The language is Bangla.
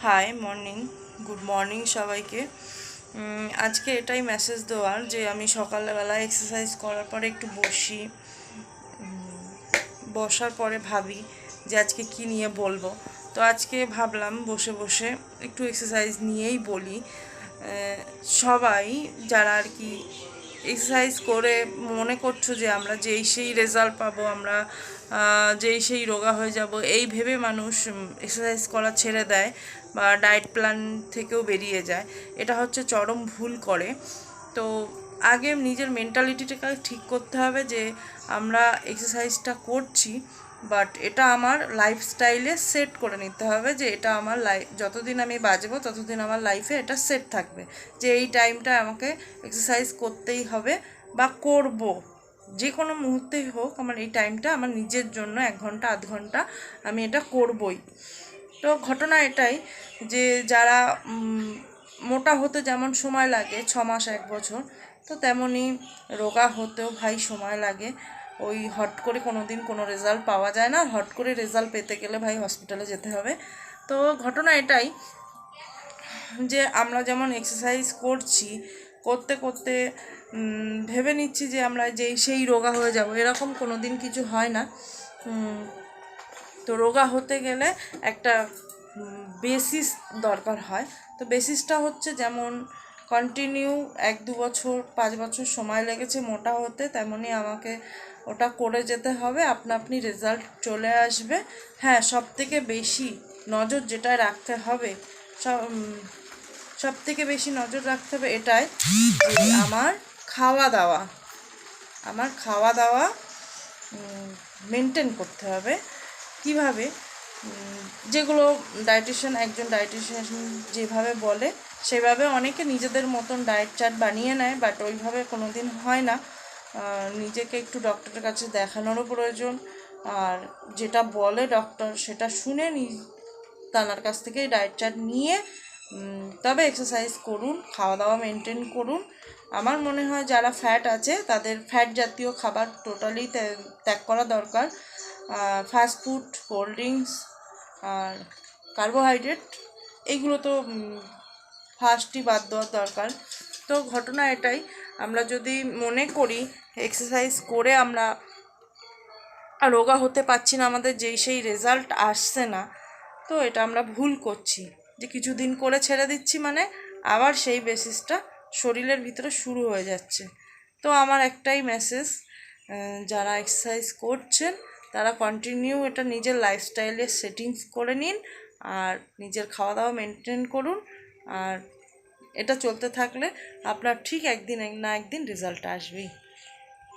হাই মর্নিং, গুড মর্নিং সবাইকে। আজকে এটাই মেসেজ দেওয়ার যে আমি সকালবেলা এক্সারসাইজ করার পরে একটু বসার পরে ভাবি যে আজকে কি নিয়ে বলবো। তো আজকে ভাবলাম বসে বসে একটু এক্সারসাইজ নিয়েই বলি। সবাই যারা আর কি এক্সারসাইজ করে মনে করছো যে আমরা যেই সেই রেজাল্ট পাবো, আমরা যেই সেই রোগা হয়ে যাব, এই ভেবে মানুষ এক্সারসাইজ করা ছেড়ে দেয় বা ডায়েট প্ল্যান থেকেও বেরিয়ে যায়। এটা হচ্ছে চরম ভুল করে। তো আগে নিজের মেন্টালিটিটাকে ঠিক করতে হবে যে আমরা এক্সারসাইজটা করছি, বাট এটা আমার লাইফস্টাইলে সেট করে নিতে হবে যে এটা আমার যতদিন আমি বাঁচবো ততদিন আমার লাইফে এটা সেট থাকবে যে এই টাইমটা আমাকে এক্সারসাইজ করতেই হবে বা করব, যে কোনো মুহূর্তেই হোক আমার এই টাইমটা আমার নিজের জন্য 1 ঘন্টা 1/2 ঘন্টা আমি এটা করবই। তো ঘটনা এটাই যে যারা মোটা হতে যেমন সময় লাগে 6 মাস 1 বছর, তো তেমনই রোগা হতেও ভাই সময় লাগে। ওই হট করে কোনো দিন কোনো রেজাল্ট পাওয়া যায় না, হট করে রেজাল্ট পেতে গেলে ভাই হসপিটালে যেতে হবে। তো ঘটনা এটাই যে আমরা যেমন এক্সারসাইজ করছি, করতে করতে ভেবে নিচ্ছি যে আমরা যেই সেই রোগা হয়ে যাব, এরকম কোনো দিন কিছু হয় না। তো রোগা হতে গেলে একটা বেসিস দরকার হয়। তো বেসিসটা হচ্ছে যেমন কন্টিনিউ 1-2 বছর 5 বছর সময় লেগেছে মোটা হতে, তেমনই আমাকে ওটা করে যেতে হবে, আপনি রেজাল্ট চলে আসবে। হ্যাঁ, সব থেকে বেশি নজর যেটা রাখতে হবে, সব থেকে বেশি নজর রাখতে হবে এটাই যে আমার খাওয়া দাওয়া মেনটেন করতে হবে। কিভাবে? যেগুলো একজন ডায়েটিশিয়ান যেভাবে বলে সেভাবে অনেকে নিজেদের মতন ডায়েট চার্ট বানিয়ে নেয়, বাট ওইভাবে কোনো দিন হয় না। নিজেকে একটু ডক্টরের কাছে দেখানোরও প্রয়োজন। আর যেটা বলে ডক্টর সেটা শুনে তার কাছ থেকে ডায়েট চার্ট নিয়ে তবে এক্সারসাইজ করুন, খাওয়া দাওয়া মেনটেন করুন। আমার মনে হয় যারা ফ্যাট আছে তাদের ফ্যাট জাতীয় খাবার টোটালি ত্যাগ করা দরকার। ফাস্টফুড, কোল্ড ড্রিঙ্কস আর কার্বোহাইড্রেট এইগুলো তো ফার্স্টই বাদ দেওয়ার দরকার। তো ঘটনা এটাই, আমরা যদি মনে করি এক্সারসাইজ করে আমরা রোগা হতে পারছি না, আমাদের যেই সেই রেজাল্ট আসছে না, তো এটা আমরা ভুল করছি যে কিছুদিন করে ছেড়ে দিচ্ছি মানে আবার সেই বেসিসটা শরীরের ভিতরে শুরু হয়ে যাচ্ছে। তো আমার একটাই মেসেজ, যারা এক্সারসাইজ করছেন তারা কন্টিনিউ এটা নিজের লাইফস্টাইলে সেটিংস করে নিন আর নিজের খাওয়া দাওয়া মেনটেন করুন। আর এটা চলতে থাকলে আপনার ঠিক একদিন না একদিন রেজাল্ট আসবেই।